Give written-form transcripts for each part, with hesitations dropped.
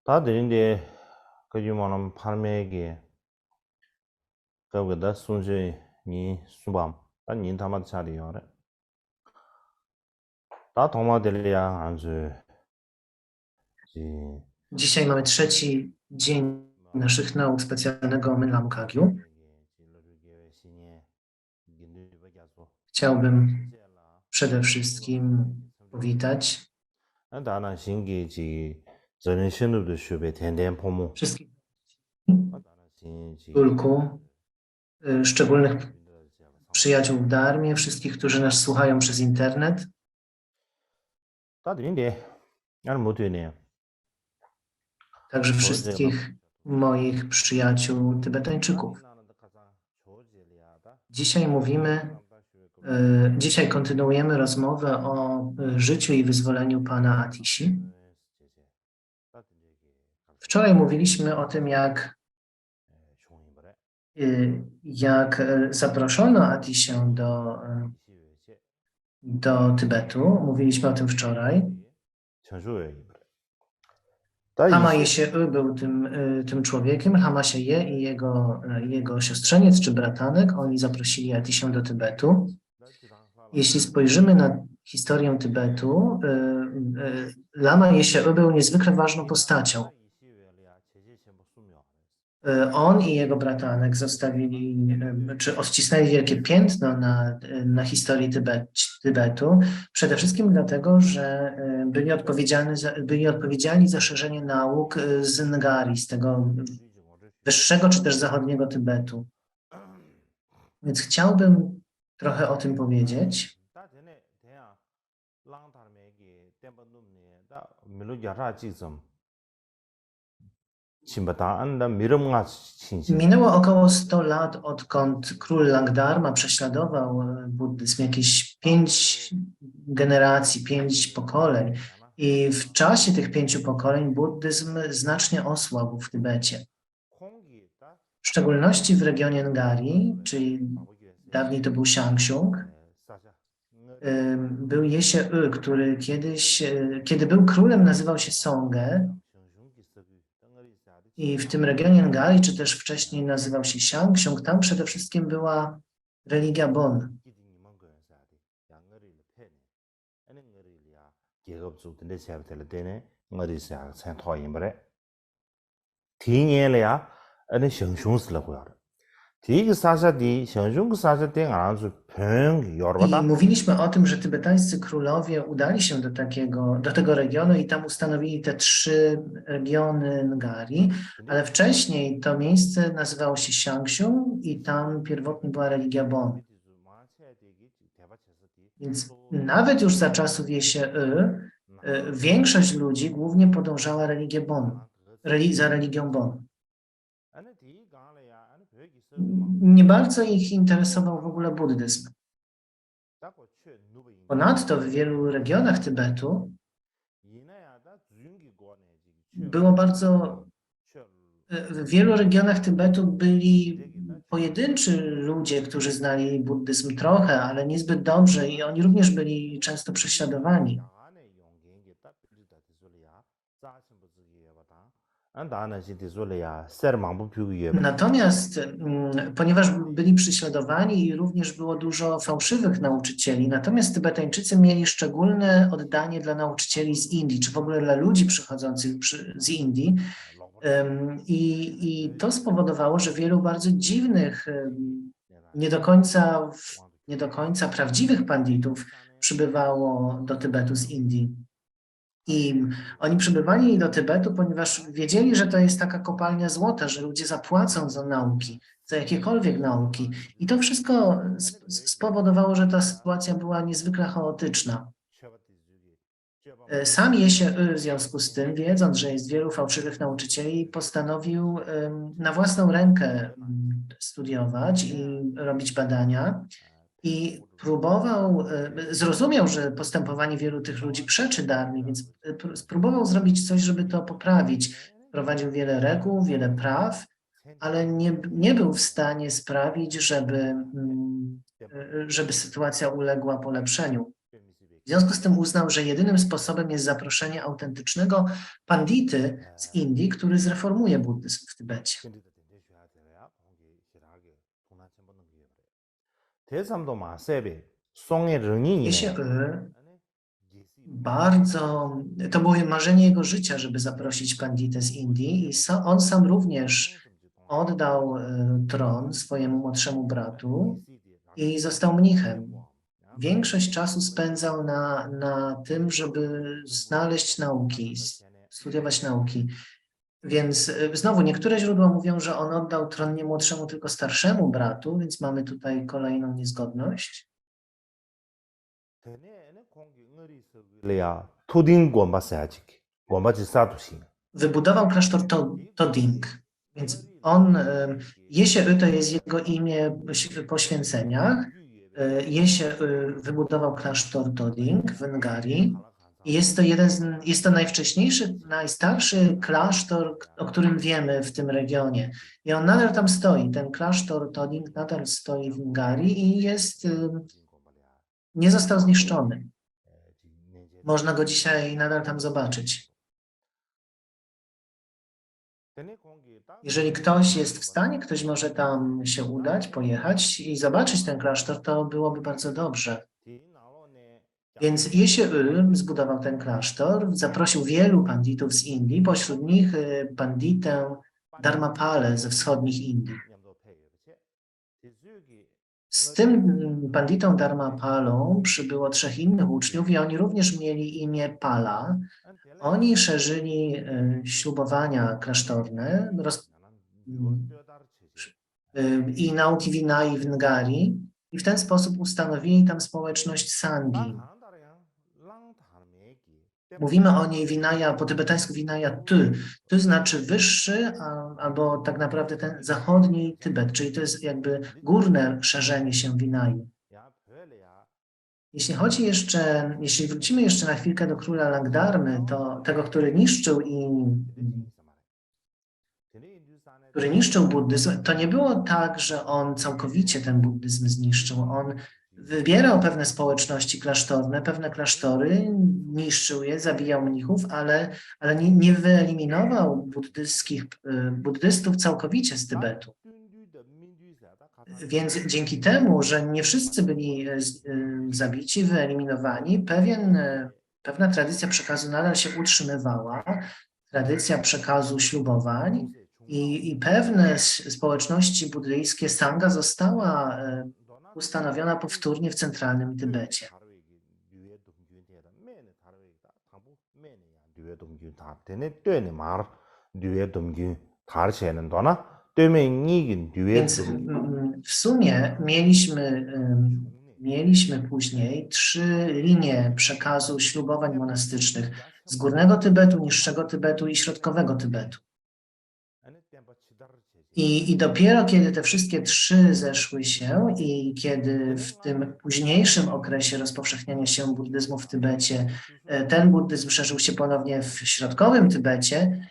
다들인데 그지만은 팔매기 그거다 순지 니 수밤 니 담아 차리요래 다 도마들이야 안주 지 Dzisiaj mamy trzeci dzień naszych nauk specjalnego Menlam Kagyu. Chciałbym przede wszystkim powitać 나는 신기지 저는 신우도 슈베 텐덴 포모 wszystkich 신지 Tulku, szczególnych przyjaciół w Dharmie, wszystkich, którzy nas słuchają przez internet, 다들인데 나는 못되네 także wszystkich moich przyjaciół Tybetańczyków. Dzisiaj kontynuujemy rozmowę o życiu i wyzwoleniu pana Atishi. Wczoraj mówiliśmy o tym, jak zaproszono Atisię do Tybetu. Mówiliśmy o tym wczoraj. Hama Yeshe był tym człowiekiem. Hama Yeshe i jego siostrzeniec czy bratanek, oni zaprosili Atisię do Tybetu. Jeśli spojrzymy na historię Tybetu, Lama Yeshe był niezwykle ważną postacią. On i jego bratanek zostawili, czy odcisnęli wielkie piętno na historii Tybetu, przede wszystkim dlatego, że byli odpowiedzialni za szerzenie nauk z Ngari, z tego wyższego czy też zachodniego Tybetu. Więc chciałbym trochę o tym powiedzieć. Minęło około 100 lat, odkąd król Langdharma prześladował buddyzm, jakieś 5 generacji, 5 pokoleń. I w czasie tych 5 pokoleń buddyzm znacznie osłabł w Tybecie. W szczególności w regionie Ngari, czyli dawniej to był Shangshung, był Yeshe, który kiedy był królem, nazywał się Songye. I w tym regionie Ngari, czy też wcześniej nazywał się Shangshung, tam przede wszystkim była religia Bon. I mówiliśmy o tym, że tybetańscy królowie udali się do tego regionu i tam ustanowili te 3 regiony Ngari, ale wcześniej to miejsce nazywało się Shangshung i tam pierwotnie była religia Bon. Więc nawet już za czasów Yeshe większość ludzi głównie podążała za religią Bon. Nie bardzo ich interesował w ogóle buddyzm. Ponadto w wielu regionach Tybetu byli pojedynczy ludzie, którzy znali buddyzm trochę, ale niezbyt dobrze i oni również byli często prześladowani. Natomiast ponieważ byli prześladowani i również było dużo fałszywych nauczycieli, natomiast Tybetańczycy mieli szczególne oddanie dla nauczycieli z Indii, czy w ogóle dla ludzi przychodzących z Indii. I to spowodowało, że wielu bardzo dziwnych, nie do końca prawdziwych panditów przybywało do Tybetu z Indii. I oni przybywali do Tybetu, ponieważ wiedzieli, że to jest taka kopalnia złota, że ludzie zapłacą za nauki, za jakiekolwiek nauki. I to wszystko spowodowało, że ta sytuacja była niezwykle chaotyczna. Sam Yeshe w związku z tym, wiedząc, że jest wielu fałszywych nauczycieli, postanowił na własną rękę studiować i robić badania. I zrozumiał, że postępowanie wielu tych ludzi przeczy Dharmie, więc spróbował zrobić coś, żeby to poprawić. Wprowadził wiele reguł, wiele praw, ale nie był w stanie sprawić, żeby sytuacja uległa polepszeniu. W związku z tym uznał, że jedynym sposobem jest zaproszenie autentycznego pandity z Indii, który zreformuje buddyzm w Tybecie. 대삼도 마세베 송의 릉이네. To było marzenie jego życia, żeby zaprosić panditę z Indii i on sam również oddał tron swojemu młodszemu bratu i został mnichem. Większość czasu spędzał na tym, żeby znaleźć nauki, studiować nauki. Więc znowu niektóre źródła mówią, że on oddał tron nie młodszemu, tylko starszemu bratu, więc mamy tutaj kolejną niezgodność. Wybudował klasztor Toding, więc on, Jesię to jest jego imię po święceniach. Jesię wybudował klasztor Toding w Ngari. I jest to najwcześniejszy, najstarszy klasztor, o którym wiemy w tym regionie. I on nadal tam stoi. Ten klasztor Toding nadal stoi w Ngari i nie został zniszczony. Można go dzisiaj nadal tam zobaczyć. Jeżeli ktoś jest w stanie, ktoś może tam się udać, pojechać i zobaczyć ten klasztor, to byłoby bardzo dobrze. Więc Jesię zbudował ten klasztor, zaprosił wielu panditów z Indii, pośród nich panditę Dharmapalę ze wschodnich Indii. Z tym panditą Dharmapalą przybyło 3 innych uczniów i oni również mieli imię Pala. Oni szerzyli ślubowania klasztorne i nauki Vinai w Ngari i w ten sposób ustanowili tam społeczność Sanghi. Mówimy o niej Vinaya, po tybetańsku Vinaya Ty. To znaczy wyższy, albo tak naprawdę ten zachodni Tybet, czyli to jest jakby górne szerzenie się Vinai. Jeśli wrócimy jeszcze na chwilkę do króla Langdarmy, to tego, który niszczył buddyzm, to nie było tak, że on całkowicie ten buddyzm zniszczył. On wybierał pewne społeczności klasztorne, pewne klasztory, niszczył je, zabijał mnichów, ale nie wyeliminował buddystów całkowicie z Tybetu. Więc dzięki temu, że nie wszyscy byli zabici, wyeliminowani, pewna tradycja przekazu nadal się utrzymywała, tradycja przekazu ślubowań i pewne społeczności buddyjskie, Sangha, została ustanowiona powtórnie w centralnym Tybecie. Więc w sumie mieliśmy później 3 linie przekazu ślubowań monastycznych z Górnego Tybetu, Niższego Tybetu i Środkowego Tybetu. I dopiero kiedy te wszystkie 3 zeszły się i kiedy w tym późniejszym okresie rozpowszechniania się buddyzmu w Tybecie ten buddyzm szerzył się ponownie w Środkowym Tybecie,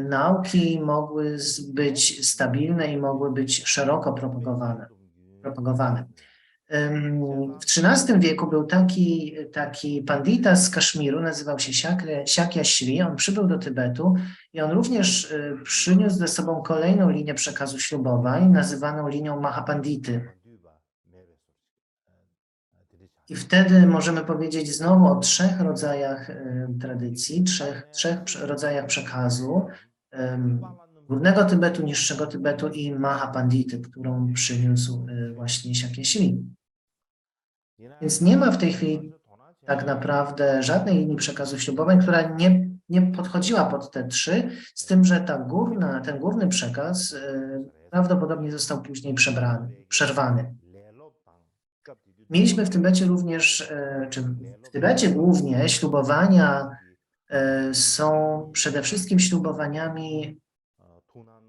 nauki mogły być stabilne i mogły być szeroko propagowane. W XIII wieku był taki pandita z Kaszmiru, nazywał się Shakya Shri. On przybył do Tybetu i on również przyniósł ze sobą kolejną linię przekazu ślubowań, nazywaną linią Mahapandity. I wtedy możemy powiedzieć znowu o 3 rodzajach tradycji, 3 rodzajach przekazu. Górnego Tybetu, Niższego Tybetu i Mahapandity, którą przyniósł właśnie Shakya Shri. Więc nie ma w tej chwili tak naprawdę żadnej linii przekazu ślubowań, która nie podchodziła pod te 3, z tym, że ten górny przekaz prawdopodobnie został później przerwany. Mieliśmy w Tybecie również, czy w Tybecie głównie ślubowania są przede wszystkim ślubowaniami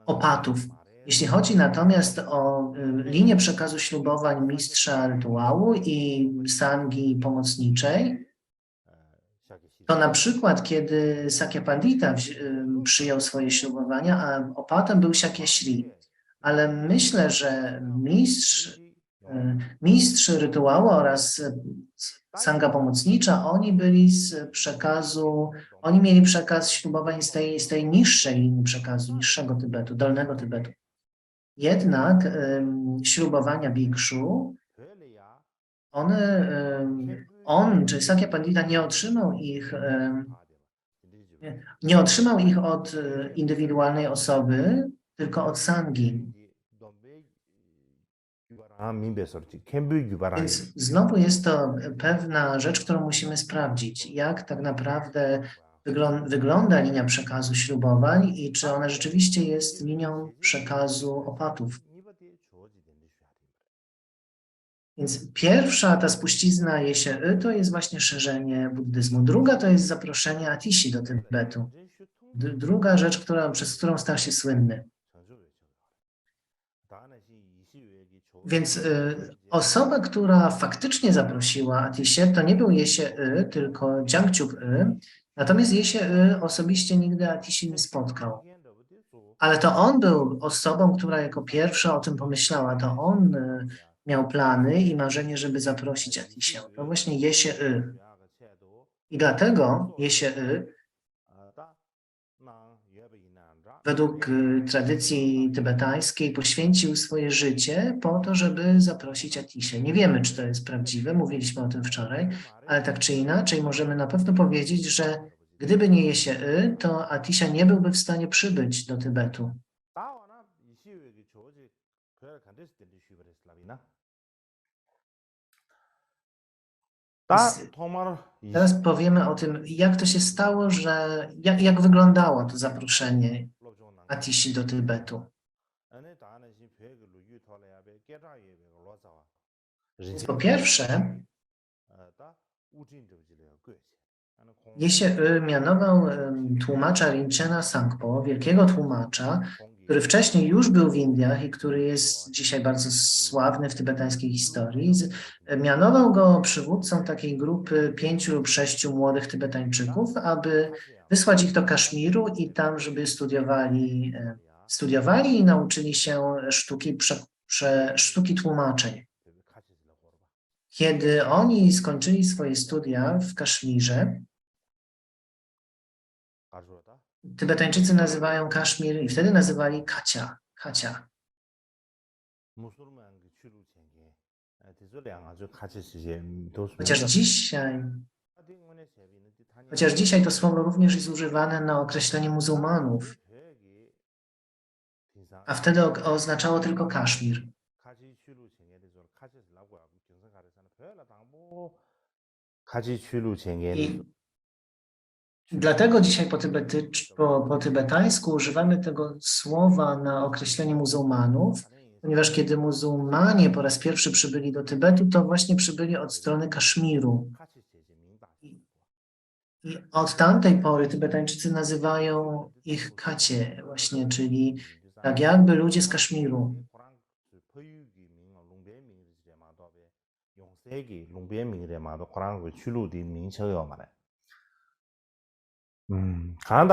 opatów. Jeśli chodzi natomiast o linię przekazu ślubowań mistrza rytuału i sanghi pomocniczej, to na przykład kiedy Sakya Pandita przyjął swoje ślubowania, a opatem był Shakya Shri. Ale myślę, że mistrz mistrz rytuału oraz sanga pomocnicza, oni mieli przekaz ślubowań z tej niższej linii przekazu, niższego Tybetu, Dolnego Tybetu. Jednak ślubowania bikszu, czy Sakya Pandita nie otrzymał ich od indywidualnej osoby, tylko od sangi. Więc znowu jest to pewna rzecz, którą musimy sprawdzić, jak tak naprawdę wygląda linia przekazu ślubowań i czy ona rzeczywiście jest linią przekazu opatów. Więc pierwsza ta spuścizna Jesie to jest właśnie szerzenie buddyzmu. Druga to jest zaproszenie Atishi do Tybetu. Druga rzecz, przez którą stał się słynny. Więc osoba, która faktycznie zaprosiła Atisię, to nie był Jesie tylko Jiangciuk natomiast Jesie osobiście nigdy Atishi nie spotkał. Ale to on był osobą, która jako pierwsza o tym pomyślała. To on miał plany i marzenie, żeby zaprosić Atisię. To właśnie Jesie I dlatego Jesie według tradycji tybetańskiej poświęcił swoje życie po to, żeby zaprosić Atisię. Nie wiemy, czy to jest prawdziwe, mówiliśmy o tym wczoraj, ale tak czy inaczej możemy na pewno powiedzieć, że gdyby nie Jesie to Atisia nie byłby w stanie przybyć do Tybetu. Teraz powiemy o tym, jak to się stało, jak wyglądało to zaproszenie Atishi do Tybetu. Więc po pierwsze, Jesie mianował tłumacza Rinchena Sangpo, wielkiego tłumacza, który wcześniej już był w Indiach i który jest dzisiaj bardzo sławny w tybetańskiej historii. Mianował go przywódcą takiej grupy 5 lub 6 młodych Tybetańczyków, aby wysłać ich do Kaszmiru i tam, żeby studiowali i nauczyli się sztuki tłumaczeń. Kiedy oni skończyli swoje studia w Kaszmirze, Tybetańczycy nazywają Kaszmir i wtedy nazywali Kacia. Chociaż dzisiaj to słowo również jest używane na określenie muzułmanów, a wtedy oznaczało tylko Kaszmir. I dlatego dzisiaj po tybetańsku używamy tego słowa na określenie muzułmanów, ponieważ kiedy muzułmanie po raz pierwszy przybyli do Tybetu, to właśnie przybyli od strony Kaszmiru. I od tamtej pory Tybetańczycy nazywają ich Kacie właśnie, czyli tak jakby ludzie z Kaszmiru.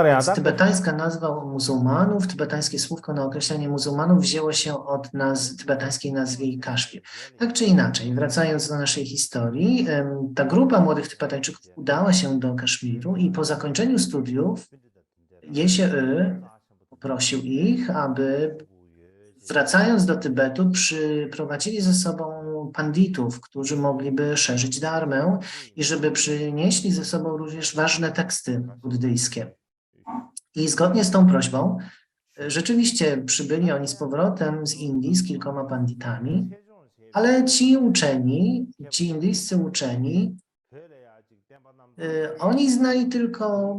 Więc tybetańska nazwa muzułmanów, tybetańskie słówko na określenie muzułmanów wzięło się od tybetańskiej nazwy Kaszmir. Tak czy inaczej, wracając do naszej historii, ta grupa młodych Tybetańczyków udała się do Kaszmiru i po zakończeniu studiów Jesie poprosił ich, aby wracając do Tybetu przyprowadzili ze sobą panditów, którzy mogliby szerzyć dharmę i żeby przynieśli ze sobą również ważne teksty buddyjskie. I zgodnie z tą prośbą rzeczywiście przybyli oni z powrotem z Indii z kilkoma panditami, ale ci indyjscy uczeni, oni znali tylko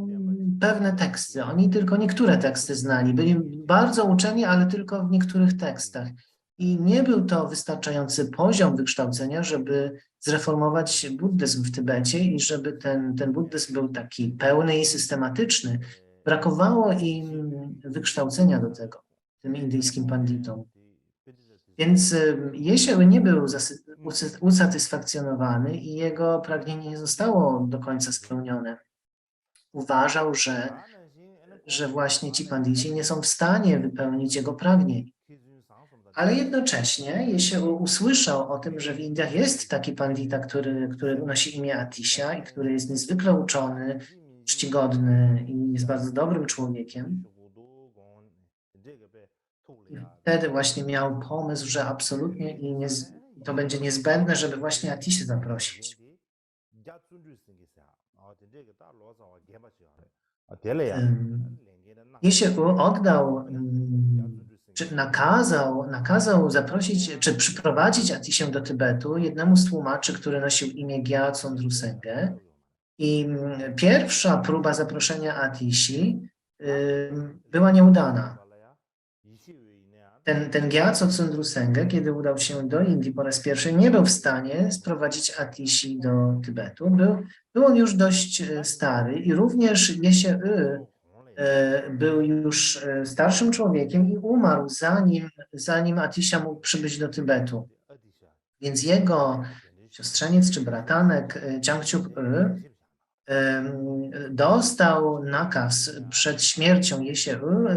pewne teksty, oni tylko niektóre teksty znali. Byli bardzo uczeni, ale tylko w niektórych tekstach. I nie był to wystarczający poziom wykształcenia, żeby zreformować buddyzm w Tybecie i żeby ten buddyzm był taki pełny i systematyczny. Brakowało im wykształcenia do tego, tym indyjskim panditom. Więc Jesie nie był usatysfakcjonowany i jego pragnienie nie zostało do końca spełnione. Uważał, że właśnie ci pandici nie są w stanie wypełnić jego pragnień. Ale jednocześnie, jeśli usłyszał o tym, że w Indiach jest taki pandita, który nosi imię Atisha i który jest niezwykle uczony, czcigodny i jest bardzo dobrym człowiekiem, i wtedy właśnie miał pomysł, że absolutnie to będzie niezbędne, żeby właśnie Atishę zaprosić. Jesiu oddał, czy nakazał zaprosić, czy przyprowadzić Atishę do Tybetu jednemu z tłumaczy, który nosił imię Gyaltsuen Drusengę. I pierwsza próba zaproszenia Atishi była nieudana. Ten Gyaltsuen Drusengę, kiedy udał się do Indii po raz pierwszy, nie był w stanie sprowadzić Atishi do Tybetu. Był on już dość stary i również Jesiu był już starszym człowiekiem i umarł zanim Atisha mógł przybyć do Tybetu. Więc jego siostrzeniec czy bratanek Jangchup-y dostał nakaz przed śmiercią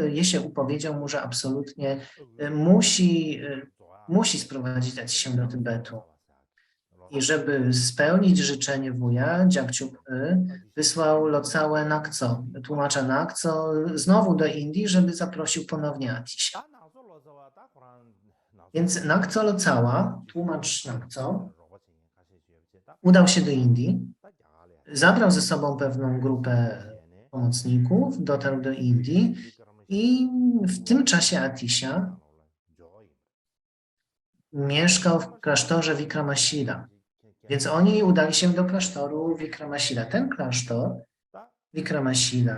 Jesiu powiedział mu, że absolutnie musi sprowadzić Atishę do Tybetu. I żeby spełnić życzenie wuja, Jangchup-y wysłał Locałę Nakco, tłumacza Nakco, znowu do Indii, żeby zaprosił ponownie Atishę. Więc Nakco Locała, tłumacz Nakco, udał się do Indii, zabrał ze sobą pewną grupę pomocników, dotarł do Indii i w tym czasie Atisha mieszkał w klasztorze Vikramashila. Więc oni udali się do klasztoru Vikramashila. Ten klasztor Vikramashila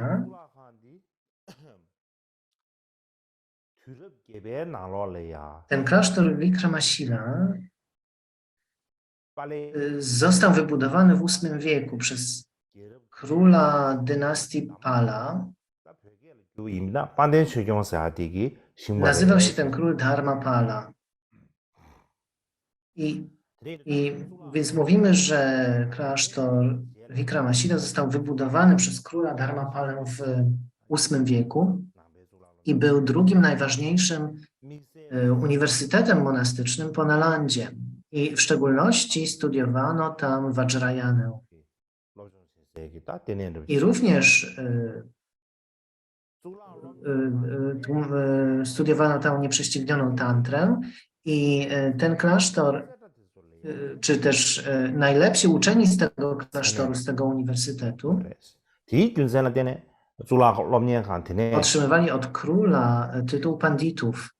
został wybudowany w VIII wieku przez króla dynastii Pala. Nazywał się ten król Dharmapala. Więc mówimy, że klasztor Vikramashila został wybudowany przez króla Dharmapalę w VIII wieku i był drugim najważniejszym uniwersytetem monastycznym po Nalandzie. I w szczególności studiowano tam Vajrayanę. I również studiowano tam nieprześcignioną tantrę i ten klasztor, czy też najlepsi uczeni z tego klasztoru, z tego uniwersytetu, otrzymywali od króla tytuł panditów.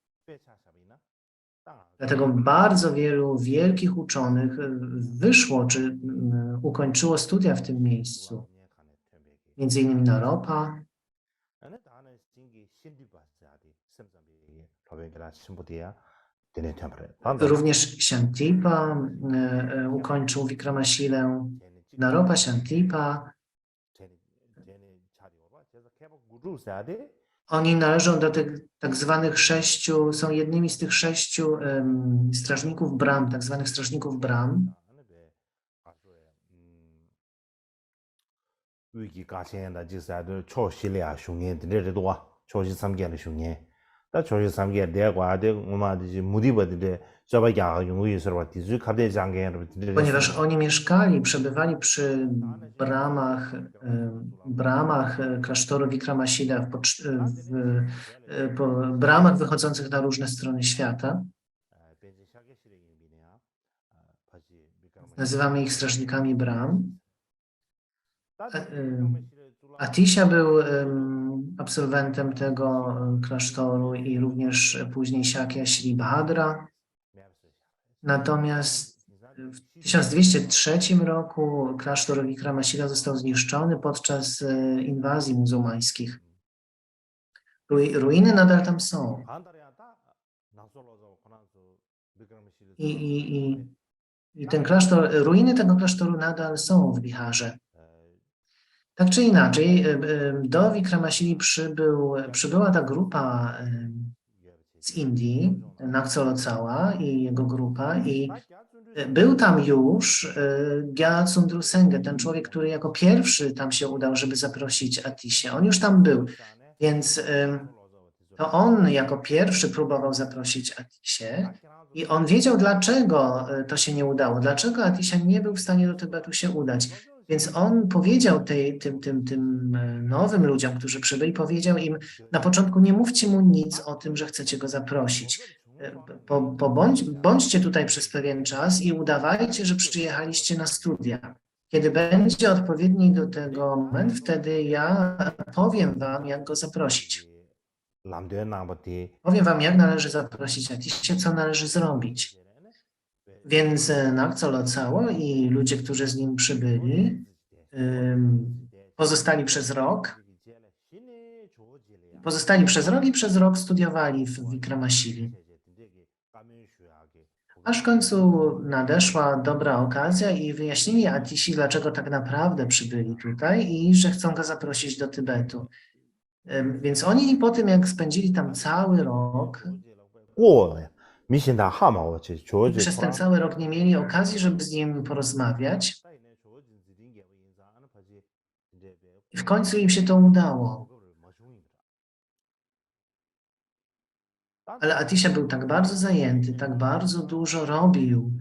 Dlatego bardzo wielu wielkich uczonych wyszło, czy ukończyło studia w tym miejscu. Między innymi Naropa, również Kshantipa ukończył Vikramashilę, Naropa, Kshantipa. Oni należą do tych tak zwanych 6, są jednymi z tych 6 strażników Brahm, tak zwanych strażników Brahm. Ponieważ oni mieszkali, przebywali przy bramach klasztoru Vikramashila, po bramach wychodzących na różne strony świata. Nazywamy ich strażnikami Brahm. Atisha był absolwentem tego klasztoru i również później Shakya Shribhadra. Natomiast w 1203 roku klasztor Vikramashila został zniszczony podczas inwazji muzułmańskich. Ruiny nadal tam są. I ten klasztor, ruiny tego klasztoru nadal są w Biharze. Tak czy inaczej, do Vikramashili przybyła ta grupa z Indii, Nakco Locała i jego grupa, i był tam już Gyaltsuen Drusengę, ten człowiek, który jako pierwszy tam się udał, żeby zaprosić Atishę. On już tam był, więc to on jako pierwszy próbował zaprosić Atisię i on wiedział, dlaczego to się nie udało, dlaczego Atisia nie był w stanie do Tybetu się udać. Więc on powiedział tym nowym ludziom, którzy przybyli, powiedział im na początku: nie mówcie mu nic o tym, że chcecie go zaprosić. Bądźcie tutaj przez pewien czas i udawajcie, że przyjechaliście na studia. Kiedy będzie odpowiedni do tego moment, wtedy ja powiem wam, jak go zaprosić. Powiem wam, jak należy zaprosić Atisię, co należy zrobić. Więc Nakco Locało i ludzie, którzy z nim przybyli, pozostali przez rok i przez rok studiowali w Vikramasili. Aż w końcu nadeszła dobra okazja i wyjaśnili Atisi, dlaczego tak naprawdę przybyli tutaj i że chcą go zaprosić do Tybetu. Więc oni po tym, jak spędzili tam cały rok, przez ten cały rok nie mieli okazji, żeby z nim porozmawiać. I w końcu im się to udało. Ale Atisia był tak bardzo zajęty, tak bardzo dużo robił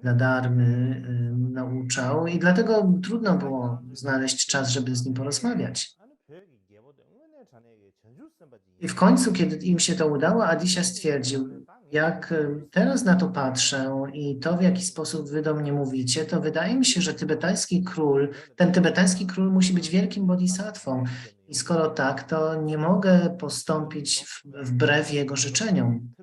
dla Dharmy, nauczał i dlatego trudno było znaleźć czas, żeby z nim porozmawiać. I w końcu, kiedy im się to udało, Atisia stwierdził: jak teraz na to patrzę i to, w jaki sposób wy do mnie mówicie, to wydaje mi się, że ten tybetański król musi być wielkim bodhisatwą. I skoro tak, to nie mogę postąpić wbrew jego życzeniom.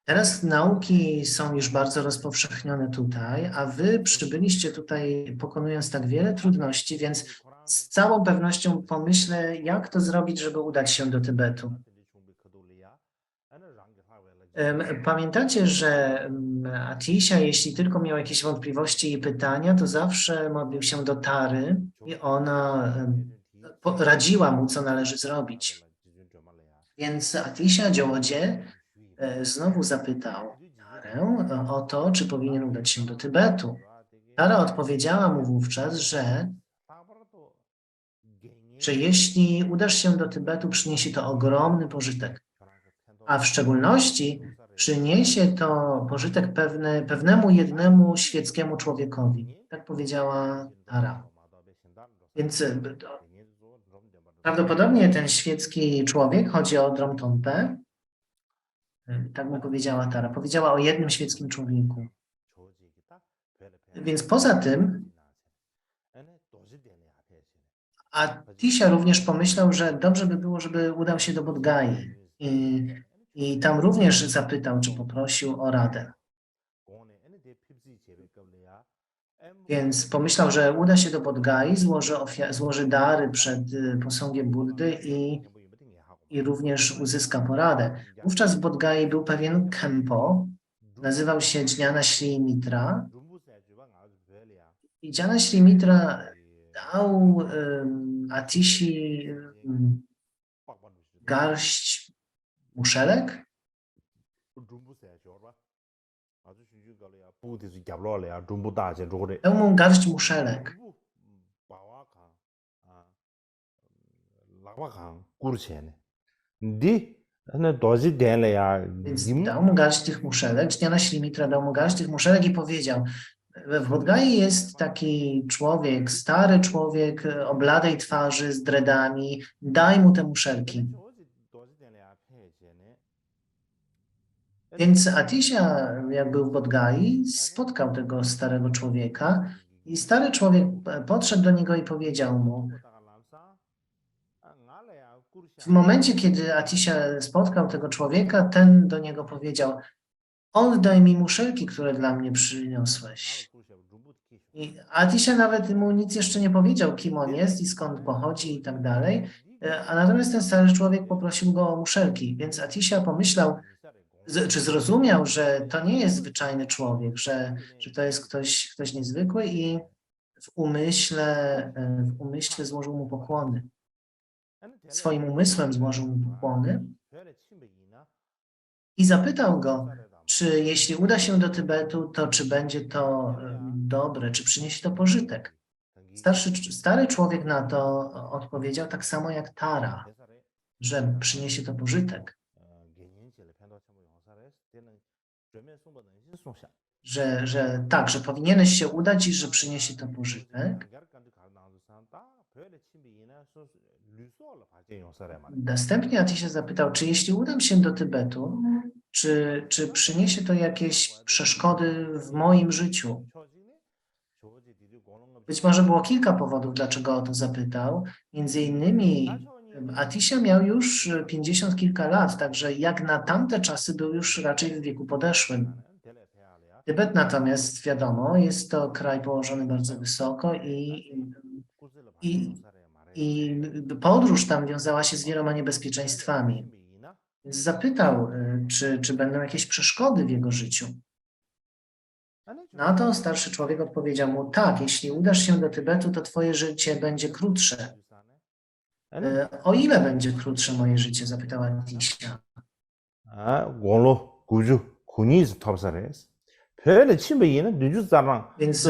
Teraz nauki są już bardzo rozpowszechnione tutaj, a wy przybyliście tutaj pokonując tak wiele trudności, więc z całą pewnością pomyślę, jak to zrobić, żeby udać się do Tybetu. Pamiętacie, że Atisia, jeśli tylko miał jakieś wątpliwości i pytania, to zawsze modlił się do Tary i ona radziła mu, co należy zrobić. Więc Atisia Dziełodzie znowu zapytał Tarę o to, czy powinien udać się do Tybetu. Tara odpowiedziała mu wówczas, że jeśli udasz się do Tybetu, przyniesie to ogromny pożytek. A w szczególności przyniesie to pożytek pewnemu jednemu świeckiemu człowiekowi. Tak powiedziała Tara. Więc prawdopodobnie ten świecki człowiek, chodzi o Dromtompę, tak mu powiedziała Tara. Powiedziała o jednym świeckim człowieku. Więc poza tym Atisia również pomyślał, że dobrze by było, żeby udał się do Bodhgai. I tam również zapytał, czy poprosił o radę. Więc pomyślał, że uda się do Bodhgai, złoży dary przed posągiem Buddy i również uzyska poradę. Wówczas w Bodhgai był pewien Khenpo, nazywał się Jnana Shri Mitra. I Jnana Shri Mitra dał Atisi garść muszelek. Dał mu garść muszelek. Więc dał mu garść tych muszelek, Jnana Shri Mitra dał mu garść tych muszelek i powiedział: w Bodhgai jest taki człowiek, stary człowiek o bladej twarzy z dreadami, daj mu te muszelki. Więc Atisia, jak był w Bodhgai, spotkał tego starego człowieka i stary człowiek podszedł do niego i powiedział mu, w momencie, kiedy Atisia spotkał tego człowieka, ten do niego powiedział: oddaj mi muszelki, które dla mnie przyniosłeś. I Atisia nawet mu nic jeszcze nie powiedział, kim on jest i skąd pochodzi i tak dalej, a natomiast ten stary człowiek poprosił go o muszelki, więc Atisia pomyślał, czy zrozumiał, że to nie jest zwyczajny człowiek, że to jest ktoś niezwykły i w umyśle złożył mu pokłony. Swoim umysłem złożył mu pokłony i zapytał go, czy jeśli uda się do Tybetu, to czy będzie to dobre, czy przyniesie to pożytek. Stary człowiek na to odpowiedział tak samo jak Tara, że przyniesie to pożytek, że tak, że powinieneś się udać i że przyniesie to pożytek. Następnie Atisha zapytał, czy jeśli udam się do Tybetu, czy przyniesie to jakieś przeszkody w moim życiu? Być może było kilka powodów, dlaczego o to zapytał. Między innymi Atisha miał już 50 kilka lat, także jak na tamte czasy był już raczej w wieku podeszłym. Tybet natomiast, wiadomo, jest to kraj położony bardzo wysoko i podróż tam wiązała się z wieloma niebezpieczeństwami. Więc zapytał, czy będą jakieś przeszkody w jego życiu. Na to starszy człowiek odpowiedział mu, tak, jeśli udasz się do Tybetu, to twoje życie będzie krótsze. O ile będzie krótsze moje życie? Zapytała Atisha. Więc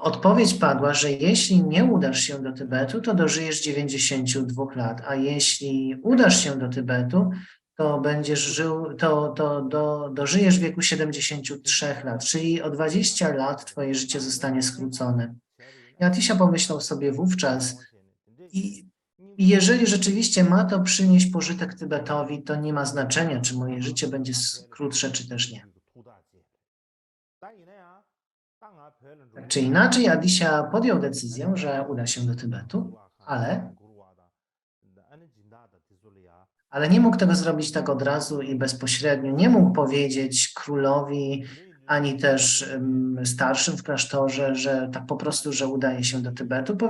odpowiedź padła, że jeśli nie udasz się do Tybetu, to dożyjesz 92 lat, a jeśli udasz się do Tybetu, to będziesz żył, dożyjesz wieku 73 lat, czyli o 20 lat twoje życie zostanie skrócone. I Atisha pomyślał sobie wówczas, i jeżeli rzeczywiście ma to przynieść pożytek Tybetowi, to nie ma znaczenia, czy moje życie będzie krótsze, czy też nie. Tak czy inaczej, Atisha podjął decyzję, że uda się do Tybetu, ale nie mógł tego zrobić tak od razu i bezpośrednio. Nie mógł powiedzieć królowi, ani też starszym w klasztorze, że tak po prostu, że udaje się do Tybetu. Bo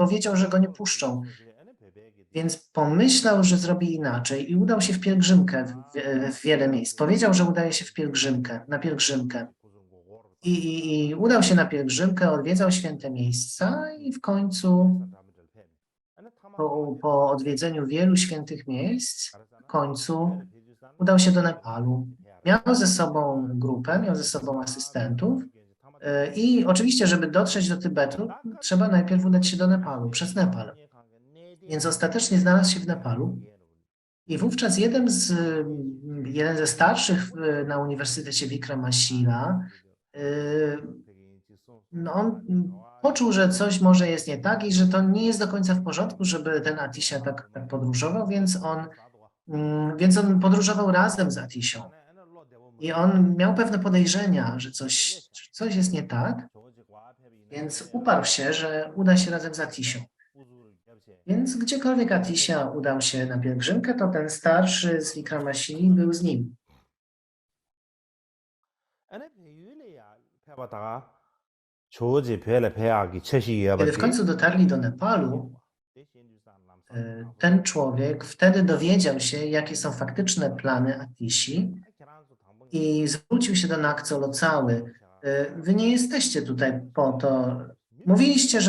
wiedział, że go nie puszczą. Więc pomyślał, że zrobi inaczej i udał się w pielgrzymkę w wiele miejsc. Powiedział, że udaje się na pielgrzymkę. I udał się na pielgrzymkę, odwiedzał święte miejsca i w końcu po odwiedzeniu wielu świętych miejsc, w końcu udał się do Nepalu. Miał ze sobą grupę, miał ze sobą asystentów i oczywiście, żeby dotrzeć do Tybetu, trzeba najpierw udać się do Nepalu, przez Nepal. Więc ostatecznie znalazł się w Nepalu i wówczas jeden ze starszych na Uniwersytecie Vikramashila, on poczuł, że coś może jest nie tak i że to nie jest do końca w porządku, żeby ten Atisha tak podróżował, więc on podróżował razem z Atishą. I on miał pewne podejrzenia, że coś jest nie tak, więc uparł się, że uda się razem z Atishą. Więc gdziekolwiek Atisha udał się na pielgrzymkę, to ten starszy z Vikramashili był z nim. Kiedy w końcu dotarli do Nepalu, ten człowiek wtedy dowiedział się, jakie są faktyczne plany Atishi i zwrócił się do Nakco Locały. Wy nie jesteście tutaj po to. Mówiliście,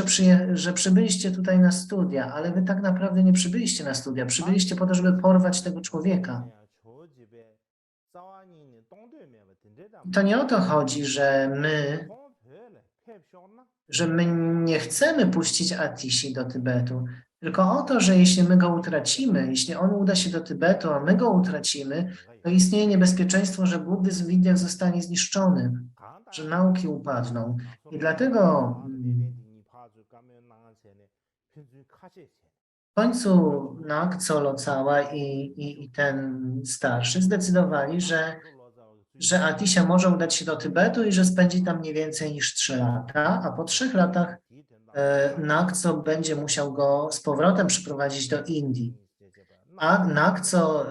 że przybyliście tutaj na studia, ale wy tak naprawdę nie przybyliście na studia. Przybyliście po to, żeby porwać tego człowieka. To nie o to chodzi, że my nie chcemy puścić Atishi do Tybetu, tylko o to, że jeśli my go utracimy, jeśli on uda się do Tybetu, a my go utracimy, to istnieje niebezpieczeństwo, że buddyzm w Indiach zostanie zniszczony, że nauki upadną. I dlatego w końcu Nakco Locawa i ten starszy zdecydowali, że Atisha może udać się do Tybetu i że spędzi tam nie więcej niż 3 lata, a po 3 latach Nakco będzie musiał go z powrotem przyprowadzić do Indii. A Nakco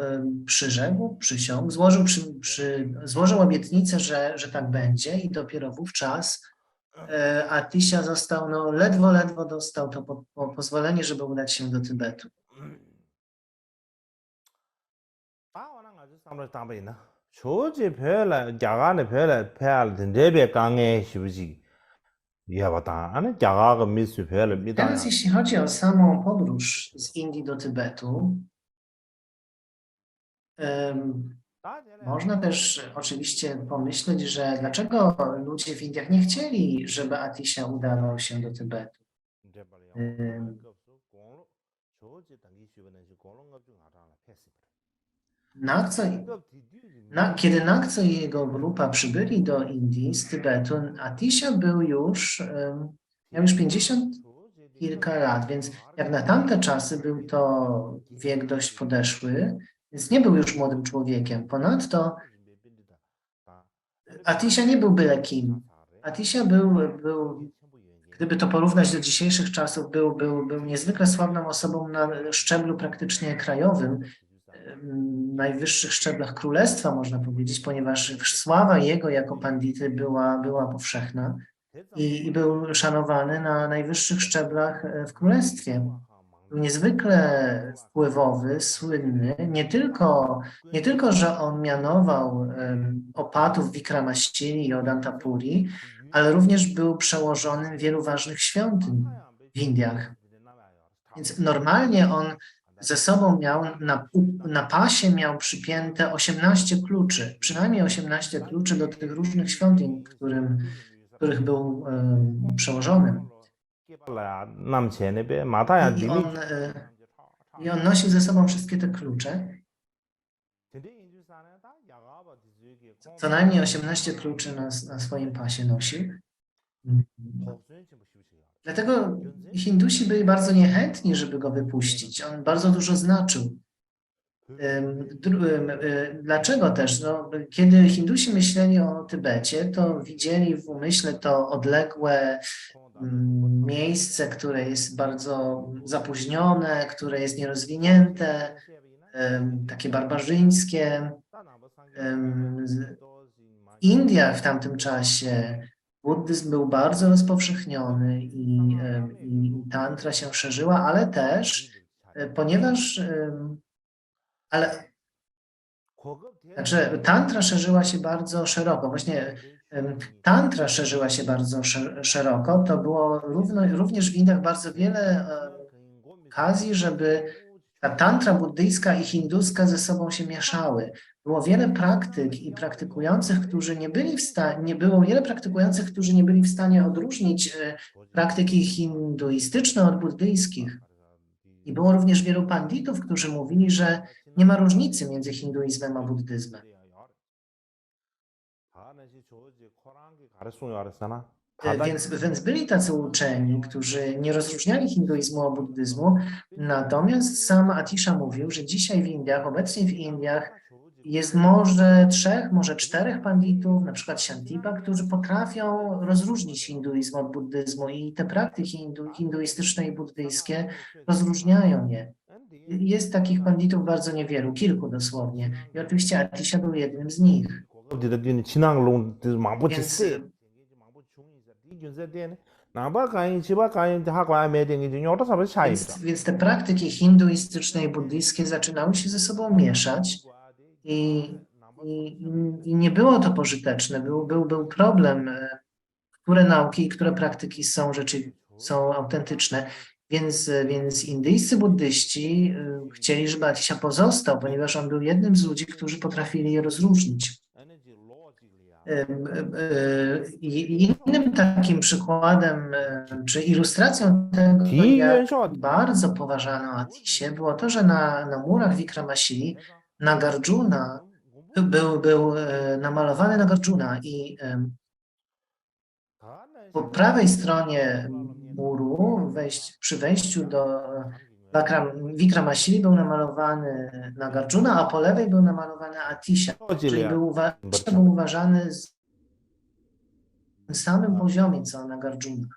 przysiągł, złożył obietnicę, że tak będzie i dopiero wówczas Atisha został, ledwo dostał to pozwolenie, żeby udać się do Tybetu. Teraz jeśli chodzi o samą podróż z Indii do Tybetu, można też oczywiście pomyśleć, że dlaczego ludzie w Indiach nie chcieli, żeby Atisha udawał się do Tybetu. Nakco, kiedy Nakco i jego grupa przybyli do Indii z Tybetu, Atisha miał już 50 kilka lat, więc jak na tamte czasy był to wiek dość podeszły, więc nie był już młodym człowiekiem. Ponadto Atisha nie był byle kim. Atisha gdyby to porównać do dzisiejszych czasów, był niezwykle sławną osobą na szczeblu praktycznie krajowym, najwyższych szczeblach królestwa, można powiedzieć, ponieważ sława jego jako pandity była powszechna i był szanowany na najwyższych szczeblach w królestwie. Był niezwykle wpływowy, słynny, nie tylko, że on mianował opatów Vikramasili i Odantapuri, ale również był przełożonym wielu ważnych świątyń w Indiach. Więc normalnie on ze sobą miał, na pasie miał przypięte 18 kluczy, przynajmniej 18 kluczy do tych różnych świątyń, których był przełożonym. I on nosił ze sobą wszystkie te klucze. Co najmniej 18 kluczy na swoim pasie nosił. Dlatego Hindusi byli bardzo niechętni, żeby go wypuścić. On bardzo dużo znaczył. Dlaczego też? No, kiedy Hindusi myśleli o Tybecie, to widzieli w umyśle to odległe miejsce, które jest bardzo zapóźnione, które jest nierozwinięte, takie barbarzyńskie. W Indiach w tamtym czasie buddyzm był bardzo rozpowszechniony i tantra się szerzyła, ale też, ponieważ tantra szerzyła się bardzo szeroko. Właśnie tantra szerzyła się bardzo szeroko. To było również w Indiach bardzo wiele okazji, żeby ta tantra buddyjska i hinduska ze sobą się mieszały. Było wiele praktyk i praktykujących, którzy nie byli w stanie, było wiele praktykujących, którzy nie byli w stanie odróżnić praktyki hinduistyczne od buddyjskich. I było również wielu panditów, którzy mówili, że nie ma różnicy między hinduizmem a buddyzmem. Więc byli tacy uczeni, którzy nie rozróżniali hinduizmu od buddyzmu, natomiast sam Atisha mówił, że dzisiaj w Indiach, obecnie w Indiach jest może 3, może 4 panditów, na przykład Shantipa, którzy potrafią rozróżnić hinduizm od buddyzmu i te praktyki hinduistyczne i buddyjskie rozróżniają je. Jest takich panditów bardzo niewielu, kilku dosłownie. I oczywiście Atisha był jednym z nich. Więc te praktyki hinduistyczne i buddyjskie zaczynały się ze sobą mieszać i nie było to pożyteczne. Był problem, które nauki i które praktyki są autentyczne. Więc indyjscy buddyści chcieli, żeby Atisha pozostał, ponieważ on był jednym z ludzi, którzy potrafili je rozróżnić. Innym takim przykładem, czy ilustracją tego, jak bardzo poważano Atisie, było to, że na murach Vikramasili Nagarjuna był namalowany Nagarjuna i po prawej stronie muru, przy wejściu do Vikramasili był namalowany Nagarjuna, a po lewej był namalowany Atisha, czyli był uważany na samym poziomie co Nagarjuna.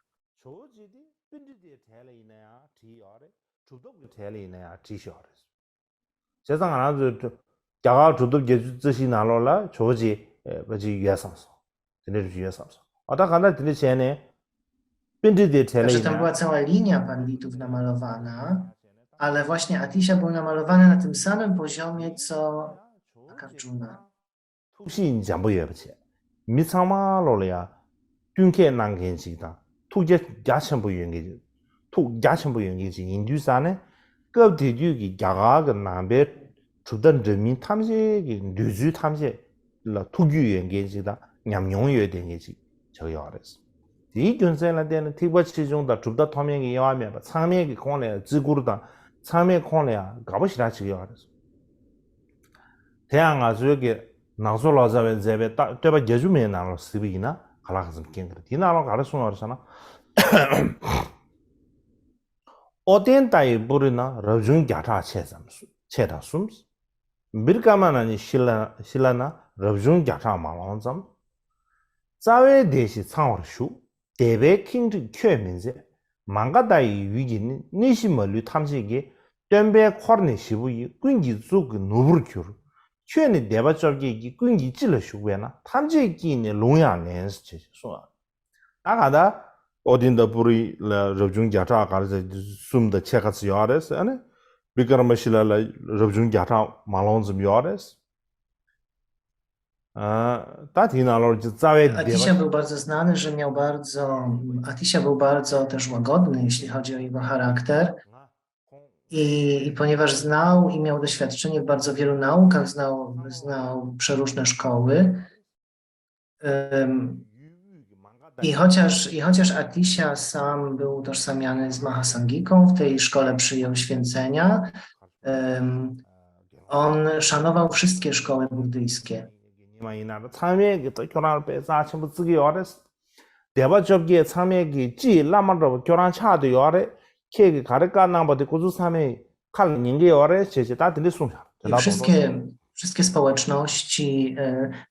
Także tam była cała linia panditów namalowana, ale właśnie Atisha był namalowany na tym samym poziomie, co Nagarjuna. 이 견생할 때는 티버치 중다 줍다 토명이 여하면 상명이 공원에 지구르다 참여 코네야 가보시라 지겨워서 대양 아주에게 나솔라자베 제베 딱 되바 예주메 나로 스비나 갈라가서 ken거 디나로 가르스노 알잖아 어텐타이 부르나 러준 갸타 체삼수 체다 숨스 미르카마나니 실라나 러준 갸타 말론잠 자웨 대시 상월슈 대베 킹드 쾌민제 망가다이 위기니 니시멀류 탐지기 덴베 코르니 시부이 군기 zu그 노브르큐르 쾌니 대바적기 군기 찔러슈베나 탐지기니 롱야렌스 제소 아가다 어딘다 부리 러준 갸타 가르자 숨다 체가스 요레스 아니 비카르마실라 러준 갸타 말론즘 요레스 Tatinalor całe Atisia był bardzo znany, że miał Atisia był bardzo też łagodny, jeśli chodzi o jego charakter. I ponieważ znał i miał doświadczenie w bardzo wielu naukach, znał przeróżne szkoły. I chociaż Atisia sam był utożsamiany z Mahasangiką, w tej szkole przyjął święcenia, on szanował wszystkie szkoły buddyjskie. 참여기 또 교란을 빼서 전부 쓰기 어렸어. 대바적기에 참여기 지 라마로 교란 차도 요래 케기 가르까 나버데 고주 참여 칼 닝게 요래 제제 다 들리 숨자. Wszystkie społeczności,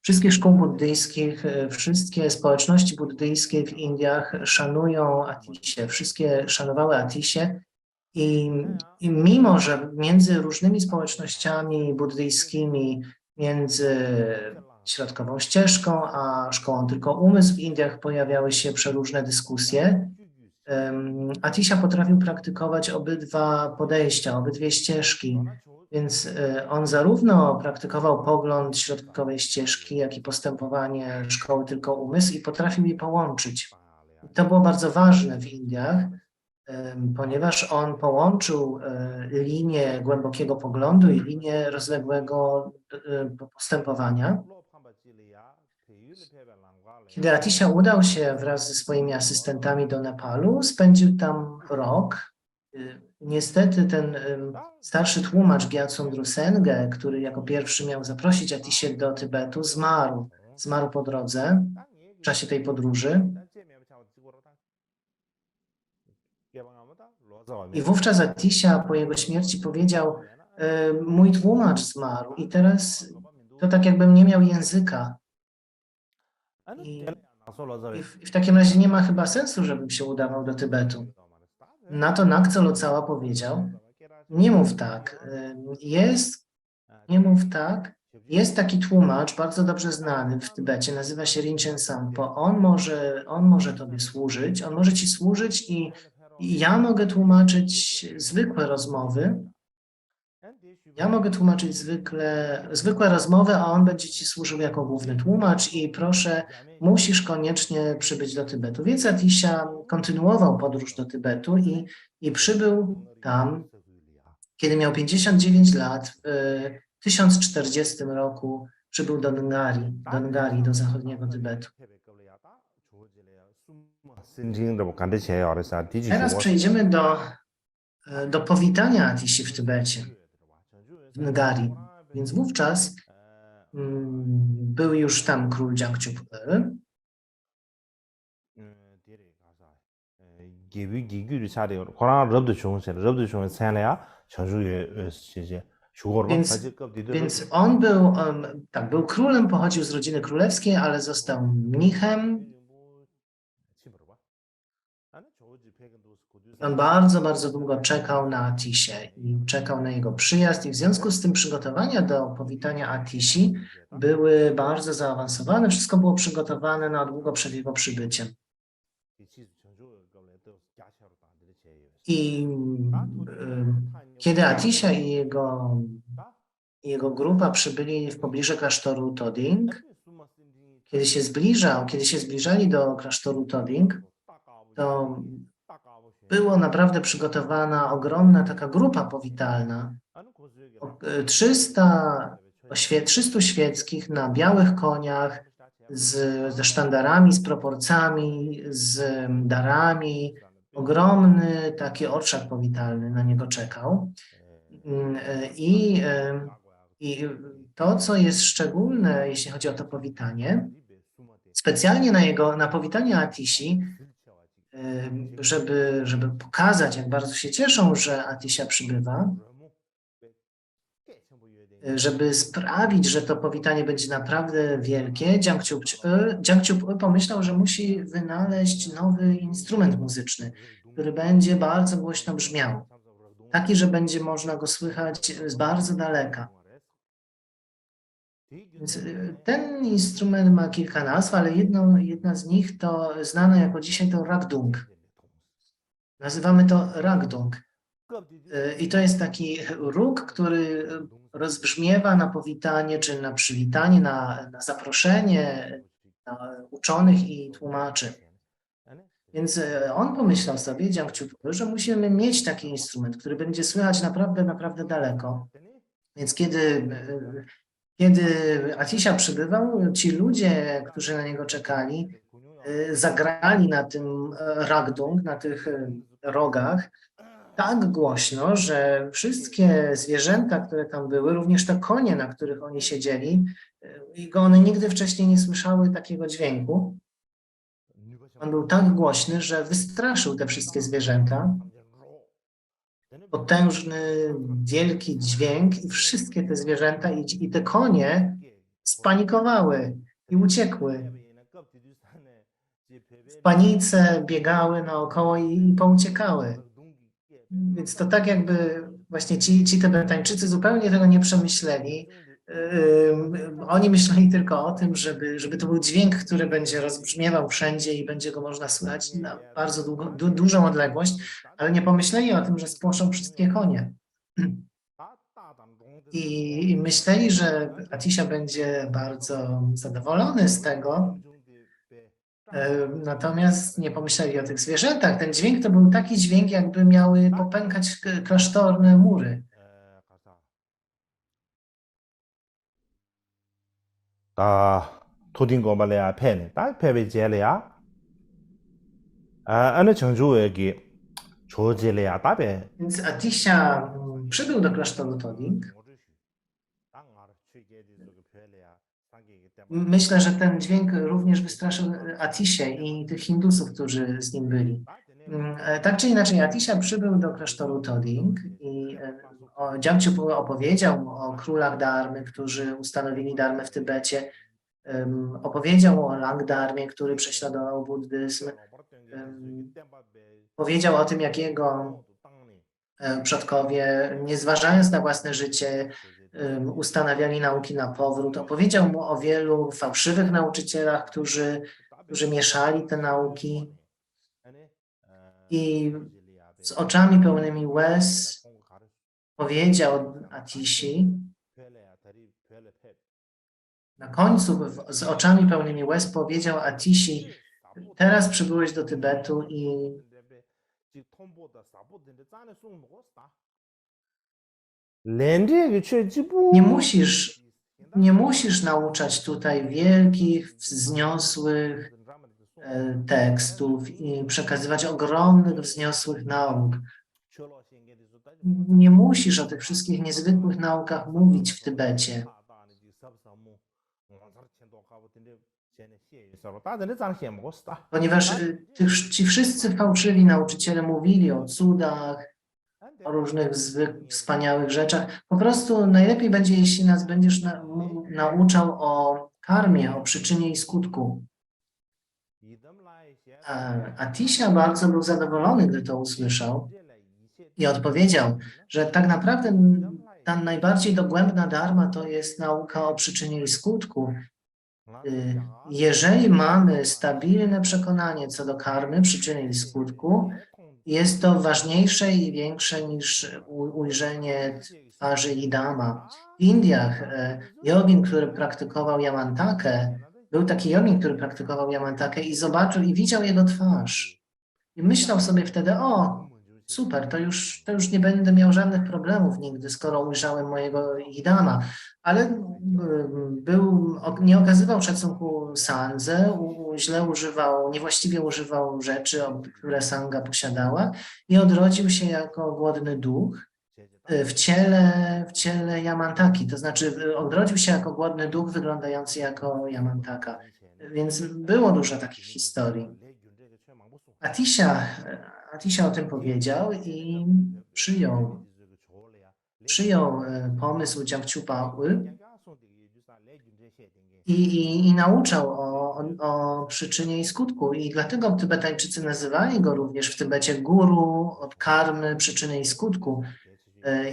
wszystkich szkół buddyjskich, wszystkie społeczności buddyjskie w Indiach szanują Atisię, wszystkie szanowały Atisię i mimo, że między różnymi społecznościami buddyjskimi, między środkową ścieżką a szkołą tylko umysł w Indiach pojawiały się przeróżne dyskusje, Atisia potrafił praktykować obydwa podejścia, obydwie ścieżki, więc on zarówno praktykował pogląd środkowej ścieżki, jak i postępowanie szkoły tylko umysł i potrafił je połączyć. To było bardzo ważne w Indiach, ponieważ on połączył linię głębokiego poglądu i linię rozległego postępowania. Kiedy Atisia udał się wraz ze swoimi asystentami do Nepalu, spędził tam rok. Niestety ten starszy tłumacz Gyaltsundru Sengye, który jako pierwszy miał zaprosić Atisię do Tybetu, zmarł po drodze w czasie tej podróży. I wówczas Atisia po jego śmierci powiedział: mój tłumacz zmarł i teraz to tak jakbym nie miał języka. I w takim razie nie ma chyba sensu, żebym się udawał do Tybetu. Na to Nakco Locała powiedział: nie mów tak, jest taki tłumacz bardzo dobrze znany w Tybecie, nazywa się Rinchen Sampo, on może tobie służyć, on może ci służyć i ja mogę tłumaczyć zwykłe rozmowy, zwykłe rozmowy, a on będzie ci służył jako główny tłumacz i proszę, musisz koniecznie przybyć do Tybetu. Więc Atisia kontynuował podróż do Tybetu i przybył tam, kiedy miał 59 lat, w 1040 roku przybył do Ngari, do zachodniego Tybetu. Teraz przejdziemy do powitania Atisi w Tybecie, w Ngari. Więc wówczas był już tam król Jangchupel. Więc on był królem, pochodził z rodziny królewskiej, ale został mnichem. On bardzo, bardzo długo czekał na Atisię i czekał na jego przyjazd i w związku z tym przygotowania do powitania Atisi były bardzo zaawansowane. Wszystko było przygotowane na długo przed jego przybyciem. I kiedy Atisia i jego grupa przybyli w pobliże klasztoru Toding, kiedy się zbliżali do klasztoru Toding, to była naprawdę przygotowana ogromna taka grupa powitalna. 300 świeckich na białych koniach, ze sztandarami, z proporcjami, z darami, ogromny taki orszak powitalny na niego czekał. I, I to, co jest szczególne, jeśli chodzi o to powitanie, specjalnie na powitanie Atisi, żeby pokazać, jak bardzo się cieszą, że Atisia przybywa, żeby sprawić, że to powitanie będzie naprawdę wielkie, Jiangqiu pomyślał, że musi wynaleźć nowy instrument muzyczny, który będzie bardzo głośno brzmiał. Taki, że będzie można go słychać z bardzo daleka. Więc ten instrument ma kilka nazw, ale jedna z nich to znana jako dzisiaj to ragdung. Nazywamy to ragdung. I to jest taki róg, który rozbrzmiewa na powitanie, czy na przywitanie, na zaproszenie na uczonych i tłumaczy. Więc on pomyślał sobie, Jiangqiu, że musimy mieć taki instrument, który będzie słychać naprawdę, naprawdę daleko. Więc kiedy Atisia przybywał, ci ludzie, którzy na niego czekali, zagrali na tym ragdung, na tych rogach, tak głośno, że wszystkie zwierzęta, które tam były, również te konie, na których oni siedzieli, one nigdy wcześniej nie słyszały takiego dźwięku. On był tak głośny, że wystraszył te wszystkie zwierzęta. Potężny, wielki dźwięk i wszystkie te zwierzęta i te konie spanikowały i uciekły. W panice biegały naokoło i pouciekały. Więc to tak jakby właśnie ci Tybetańczycy zupełnie tego nie przemyśleli. Oni myśleli tylko o tym, żeby to był dźwięk, który będzie rozbrzmiewał wszędzie i będzie go można słychać na bardzo dużą odległość, ale nie pomyśleli o tym, że spłoszą wszystkie konie. I myśleli, że Atisia będzie bardzo zadowolony z tego, natomiast nie pomyśleli o tych zwierzętach. Ten dźwięk to był taki dźwięk, jakby miały popękać klasztorne mury. 토딩고말레야 펜, 딱 페베젤레야. 어느 정주에게 조젤레야 답에. Więc Atisia przybył do klasztoru Toding. Myślę, że ten dźwięk również wystraszył Atisię i tych Hindusów, którzy z nim byli. Tak czy inaczej, Atisia przybył do klasztoru Toding i Jiangqiu opowiedział o królach Dharmy, którzy ustanowili Dharmę w Tybecie. Opowiedział o Langdharmie, który prześladował buddyzm. Powiedział o tym, jak jego przodkowie, nie zważając na własne życie, ustanawiali nauki na powrót. Opowiedział mu o wielu fałszywych nauczycielach, którzy mieszali te nauki. I z oczami pełnymi łez powiedział Atisi, na końcu z oczami pełnymi łez powiedział Atisi, teraz przybyłeś do Tybetu i nie musisz nauczać tutaj wielkich, wzniosłych tekstów i przekazywać ogromnych, wzniosłych nauk. Nie musisz o tych wszystkich niezwykłych naukach mówić w Tybecie. Ponieważ ci wszyscy fałszywi nauczyciele mówili o cudach, o różnych wspaniałych rzeczach. Po prostu najlepiej będzie, jeśli nas będziesz nauczał o karmie, o przyczynie i skutku. Atisia bardzo był zadowolony, gdy to usłyszał i odpowiedział, że tak naprawdę ta najbardziej dogłębna dharma to jest nauka o przyczynie i skutku. Jeżeli mamy stabilne przekonanie co do karmy, przyczyny i skutku, jest to ważniejsze i większe niż ujrzenie twarzy Idama. W Indiach jogin, który praktykował yamantakę, był taki jogin, który praktykował yamantakę i zobaczył i widział jego twarz. I myślał sobie wtedy, super, to już nie będę miał żadnych problemów nigdy, skoro ujrzałem mojego Hidama. Ale nie okazywał szacunku Sandze, niewłaściwie używał rzeczy, które Sanga posiadała i odrodził się jako głodny duch w ciele Yamantaki, to znaczy odrodził się jako głodny duch wyglądający jako Yamantaka. Więc było dużo takich historii. Atisha o tym powiedział i przyjął pomysł Jiangqiupa i nauczał o przyczynie i skutku. I dlatego Tybetańczycy nazywali go również w Tybecie guru od karmy, przyczyny i skutku.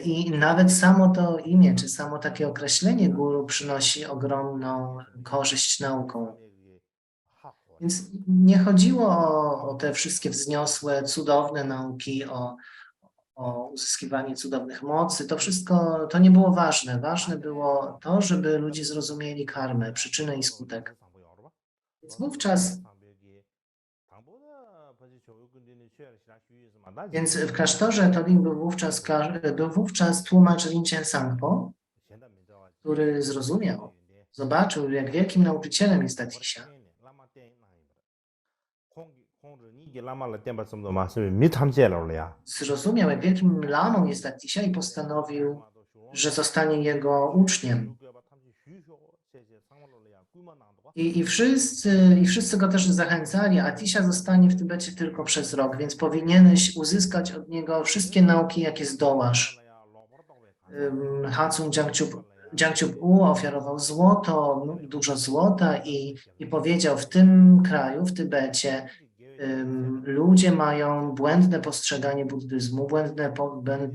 I nawet samo to imię, czy samo takie określenie guru przynosi ogromną korzyść nauką. Więc nie chodziło o te wszystkie wzniosłe, cudowne nauki, o uzyskiwanie cudownych mocy. To wszystko, to nie było ważne. Ważne było to, żeby ludzie zrozumieli karmę, przyczynę i skutek. Więc w klasztorze Toding był wówczas tłumacz Rinchen Sangpo, który zobaczył, jak wielkim nauczycielem jest Atisha. Zrozumiał, jak wielkim lamą jest Atisha i postanowił, że zostanie jego uczniem. I wszyscy go też zachęcali. Atisha zostanie w Tybecie tylko przez rok, więc powinieneś uzyskać od niego wszystkie nauki, jakie zdołasz. Hatsung Jiangqiup-u ofiarował złoto, dużo złota i powiedział, w tym kraju, w Tybecie, ludzie mają błędne postrzeganie buddyzmu,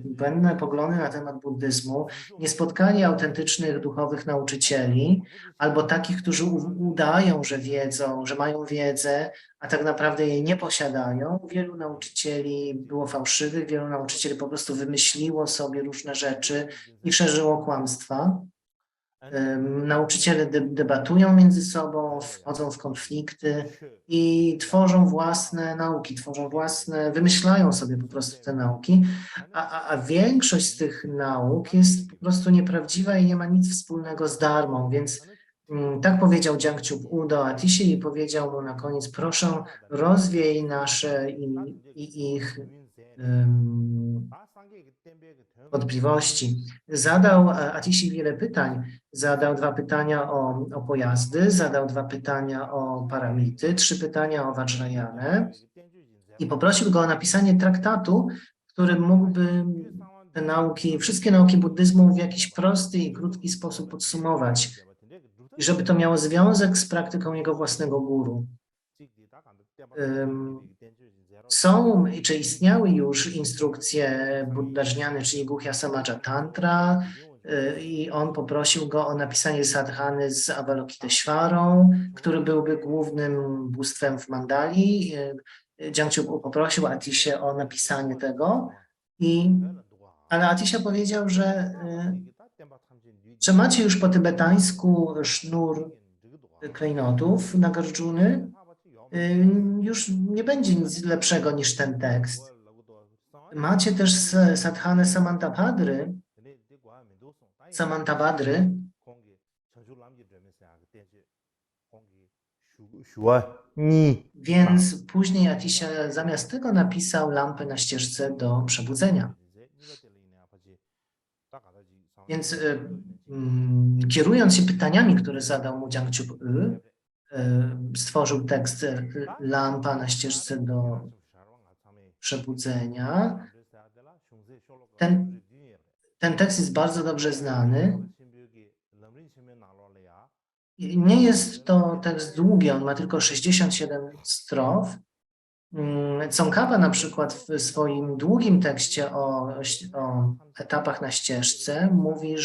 błędne poglądy na temat buddyzmu, nie spotkali autentycznych duchowych nauczycieli, albo takich, którzy udają, że wiedzą, że mają wiedzę, a tak naprawdę jej nie posiadają. Wielu nauczycieli było fałszywych, wielu nauczycieli po prostu wymyśliło sobie różne rzeczy i szerzyło kłamstwa. Nauczyciele debatują między sobą, wchodzą w konflikty i tworzą własne nauki, wymyślają sobie po prostu te nauki, a większość z tych nauk jest po prostu nieprawdziwa i nie ma nic wspólnego z dharmą, więc tak powiedział Jiangqiup-u do Atishi i powiedział mu na koniec, proszę rozwiej nasze i ich wątpliwości. Zadał Atishi wiele pytań. Zadał 2 pytania o pojazdy, zadał 2 pytania o paramity, 3 pytania o Vajrayanę i poprosił go o napisanie traktatu, który mógłby te nauki, wszystkie nauki buddyzmu w jakiś prosty i krótki sposób podsumować i żeby to miało związek z praktyką jego własnego guru. Czy istniały już instrukcje buddhażniane, czyli Guhya Samaja Tantra, i on poprosił go o napisanie sadhany z Avalokiteshwarą, który byłby głównym bóstwem w Mandali. Jiangqiup poprosił Atiszę o napisanie tego, ale Atisha powiedział, że macie już po tybetańsku sznur klejnotów Nagarjuny, już nie będzie nic lepszego niż ten tekst. Macie też sadhanę Samantabhadry, więc później Atisha zamiast tego napisał lampę na ścieżce do przebudzenia. Więc kierując się pytaniami, które zadał mu Jiangqiup-u, stworzył tekst lampa na ścieżce do przebudzenia. Ten tekst jest bardzo dobrze znany. Nie jest to tekst długi, on ma tylko 67 strof. Tsongkhapa na przykład w swoim długim tekście o etapach na ścieżce mówi,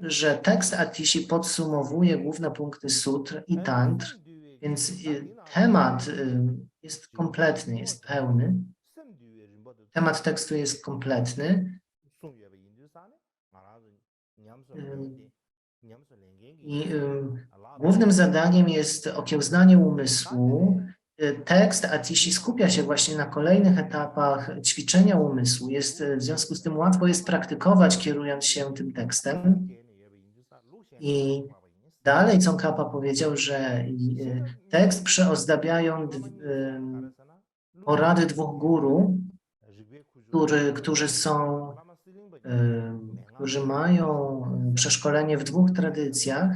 że tekst Atishi podsumowuje główne punkty sutr i tantr, więc temat jest kompletny, jest pełny. Temat tekstu jest kompletny. I głównym zadaniem jest okiełznanie umysłu tekst Atishi skupia się właśnie na kolejnych etapach ćwiczenia umysłu. W związku z tym łatwo jest praktykować, kierując się tym tekstem. I dalej Tsongkhapa powiedział, że tekst przeozdabiają porady dwóch guru, którzy mają przeszkolenie w dwóch tradycjach.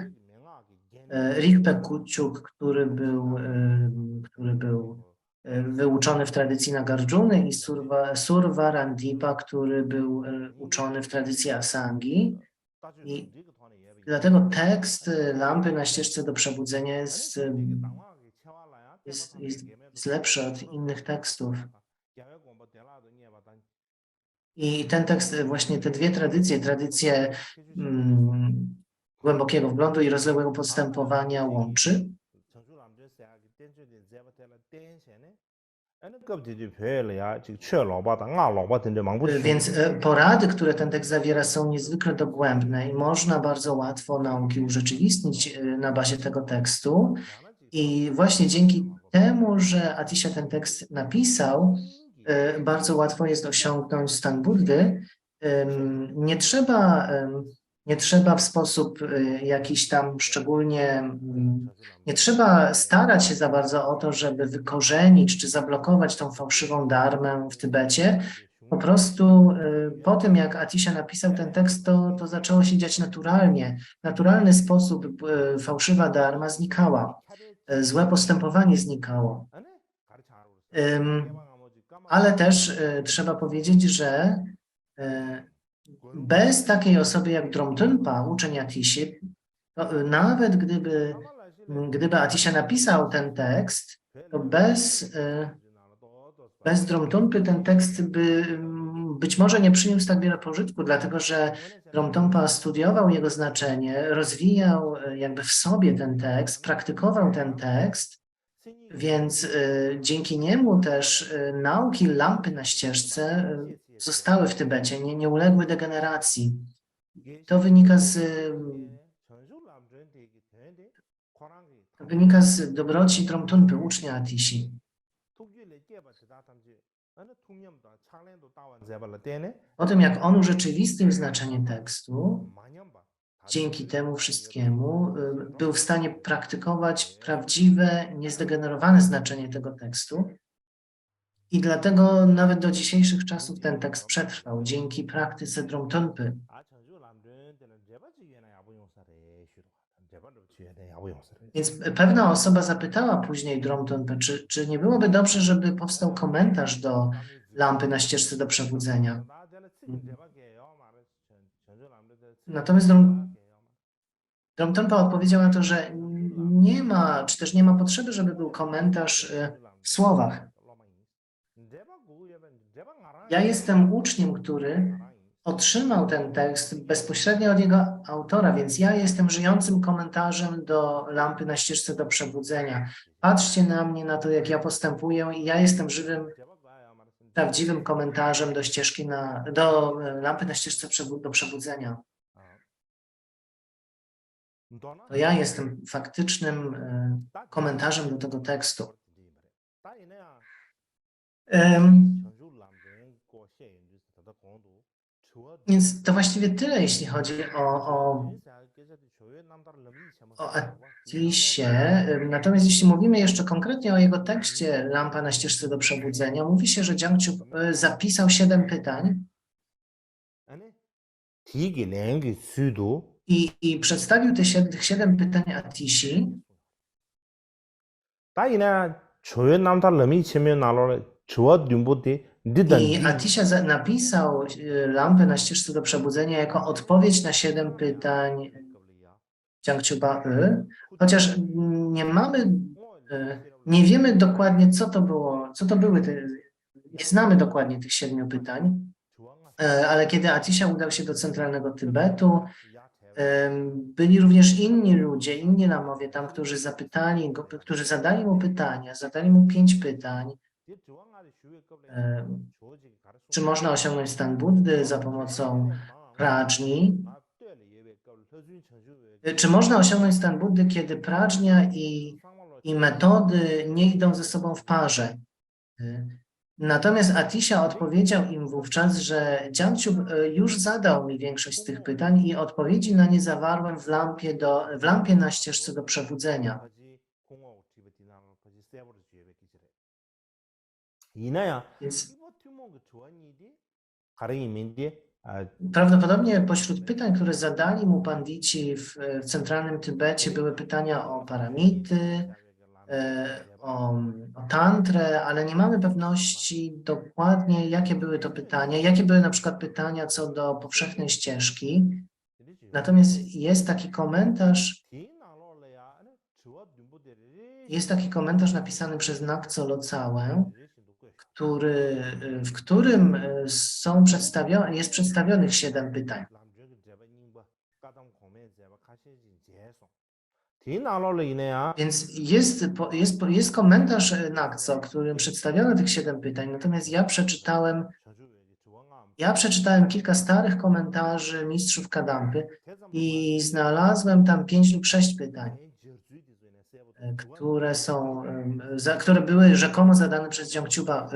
Rigpe Kuchuk, który był wyuczony w tradycji Nagarjuny, i Surva Randipa, który był uczony w tradycji Asangi. I dlatego tekst Lampy na ścieżce do przebudzenia jest lepszy od innych tekstów. I ten tekst, właśnie te dwie tradycje głębokiego wglądu i rozległego postępowania łączy. Więc porady, które ten tekst zawiera, są niezwykle dogłębne i można bardzo łatwo nauki urzeczywistnić na bazie tego tekstu. I właśnie dzięki temu, że Atisha ten tekst napisał, bardzo łatwo jest osiągnąć stan Buddy. Nie trzeba w sposób jakiś tam szczególnie, nie trzeba starać się za bardzo o to, żeby wykorzenić czy zablokować tą fałszywą dharmę w Tybecie. Po prostu po tym, jak Atisha napisał ten tekst, to zaczęło się dziać naturalnie. W naturalny sposób fałszywa dharma znikała. Złe postępowanie znikało. Ale też trzeba powiedzieć, że bez takiej osoby jak Dromtunpa, uczeń Atishi, nawet gdyby Atisha napisał ten tekst, to bez Dromtunpy ten tekst by być może nie przyniósł tak wiele pożytku, dlatego że Dromtunpa studiował jego znaczenie, rozwijał jakby w sobie ten tekst, praktykował ten tekst, więc dzięki niemu też nauki Lampy na ścieżce zostały w Tybecie, nie uległy degeneracji. To wynika z dobroci Dromtunpy, ucznia Atishi. Po tym, jak on urzeczywistnił znaczenie tekstu, dzięki temu wszystkiemu był w stanie praktykować prawdziwe, niezdegenerowane znaczenie tego tekstu. I dlatego nawet do dzisiejszych czasów ten tekst przetrwał, dzięki praktyce Dromtunpy. Więc pewna osoba zapytała później Dromtunpę, czy nie byłoby dobrze, żeby powstał komentarz do Lampy na ścieżce do przebudzenia. Natomiast Dromtunpa odpowiedział na to, że nie ma, czy też nie ma potrzeby, żeby był komentarz w słowach. Ja jestem uczniem, który otrzymał ten tekst bezpośrednio od jego autora, więc ja jestem żyjącym komentarzem do Lampy na ścieżce do przebudzenia. Patrzcie na mnie, na to, jak ja postępuję, i ja jestem żywym, prawdziwym komentarzem do ścieżki do Lampy na ścieżce do przebudzenia. To ja jestem faktycznym komentarzem do tego tekstu. Więc to właściwie tyle, jeśli chodzi o Atisie. Natomiast jeśli mówimy jeszcze konkretnie o jego tekście Lampa na ścieżce do przebudzenia, mówi się, że Jangchup zapisał 7 pytań i przedstawił tych 7 pytań Atishi. I Atisha napisał Lampę na ścieżce do przebudzenia jako odpowiedź na 7 pytań Jangchupa, chociaż nie wiemy dokładnie, co to były nie znamy dokładnie tych 7 pytań, ale kiedy Atisha udał się do centralnego Tybetu, byli również inni ludzie, inni lamowie tam, którzy zadali mu pytania, zadali mu 5 pytań. Czy można osiągnąć stan Buddy za pomocą prajni? Czy można osiągnąć stan Buddy, kiedy prajnia i i metody nie idą ze sobą w parze. Natomiast Atisha odpowiedział im wówczas, że Jiangqiu już zadał mi większość z tych pytań i odpowiedzi na nie zawarłem w lampie na ścieżce do przebudzenia. 이나야 Więc 이거 튜모가 좋아니디 가르이민디 prawdopodobnie pośród pytań, które zadali mu pandici w centralnym Tybecie, były pytania o paramity, o tantrę, ale nie mamy pewności dokładnie, jakie były to pytania, jakie były na przykład pytania co do powszechnej ścieżki. Natomiast jest taki komentarz napisany przez Nakco Locałę, w którym jest przedstawionych 7 pytań. Więc jest komentarz Nakco, w którym przedstawiono tych 7 pytań, natomiast ja przeczytałem kilka starych komentarzy mistrzów Kadampy i znalazłem tam 5 lub 6 pytań, które były rzekomo zadane przez Jiangqiuba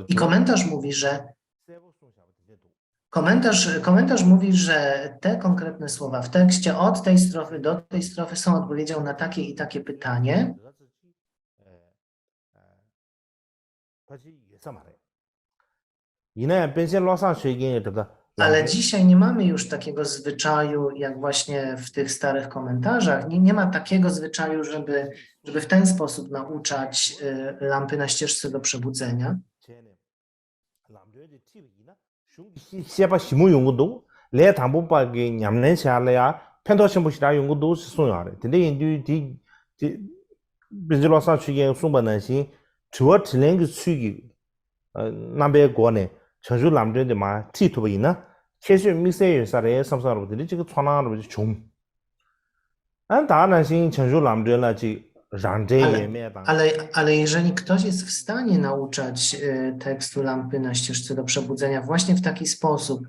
i komentarz mówi, że te konkretne słowa w tekście od tej strofy do tej strofy są odpowiedzią na takie i takie pytanie. Ale dzisiaj nie mamy już takiego zwyczaju, jak właśnie w tych starych komentarzach. Nie ma takiego zwyczaju, żeby w ten sposób nauczać lampy na ścieżce do przebudzenia. 시아바 시무 연구도 레 담보바게 냠nen샤래야 펜도심부시라 연구도 소요하래. 근데 인디 비즈로사 취게 송반나시 주어 틀랭그 취기 남배 고네 전주 남들데 마 티토베이나 캐시 미세에 사례 삼사로들이 지금 천하로 좀 안다나신 전주 남들라지 Ale jeżeli ktoś jest w stanie nauczać tekstu lampy na ścieżce do przebudzenia właśnie w taki sposób,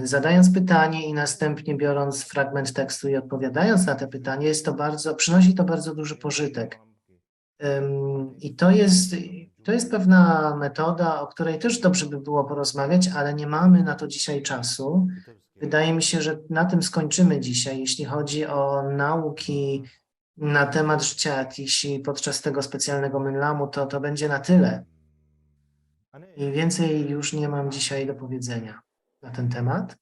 zadając pytanie i następnie biorąc fragment tekstu i odpowiadając na te pytanie, przynosi to bardzo duży pożytek. I to jest pewna metoda, o której też dobrze by było porozmawiać, ale nie mamy na to dzisiaj czasu. Wydaje mi się, że na tym skończymy dzisiaj, jeśli chodzi o nauki na temat życia Atishi podczas tego specjalnego Menlamu, to będzie na tyle. I więcej już nie mam dzisiaj do powiedzenia na ten temat.